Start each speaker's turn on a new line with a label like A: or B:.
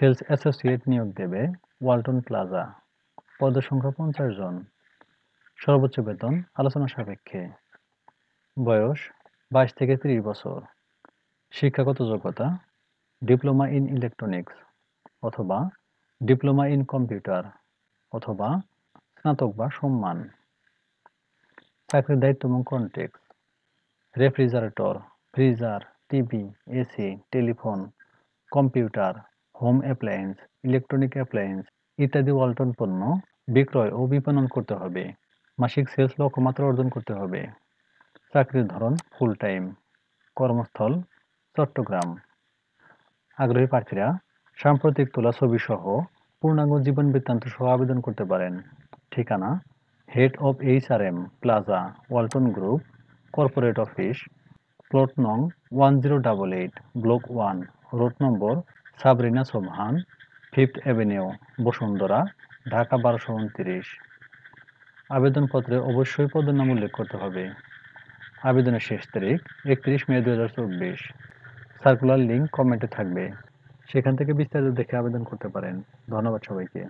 A: Sales associate নিয়োগ দেবে Walton plaza. পদসংখ্যা 50 জন। সর্বোচ্চ বেতন আলোচনা সাপেক্ষে। বয়স 22 থেকে 30 বছর। শিক্ষাগত যোগ্যতা ডিপ্লোমা ইন ইলেকট্রনিক্স অথবা ডিপ্লোমা ইন কম্পিউটার অথবা স্নাতক বা সম্মান। চাকরির দায়িত্ব এবং context refrigerator, freezer, TV, AC, telephone, computer, home appliance, electronic appliance ইত্যাদি ওয়ালটন পণ্য বিক্রয় ও বিপণন করতে হবে। মাসিক সেলস লক্ষ্যমাত্রা অর্জন করতে হবে। চাকরির ধরন ফুল টাইম। কর্মস্থল চট্টগ্রাম। আগ্রহী প্রার্থীরা সাম্প্রতিক তোলা ছবি সহ পূর্ণাঙ্গ জীবন বৃত্তান্ত সহ আবেদন করতে পারেন। ঠিকানা head of HRM plaza Walton group corporate office plot নং 1088 block 1 road number Sabrina Sobhan 5th avenue Bashundhara Dhaka 1229। আবেদনপত্রে অবশ্যই পদের নাম উল্লেখ করতে হবে। আবেদনের শেষ তারিখ 31 মে 2024। সার্কুলার লিংক কমেন্টে থাকবে, সেখান থেকে বিস্তারিত দেখে আবেদন করতে পারেন। ধন্যবাদ সবাইকে।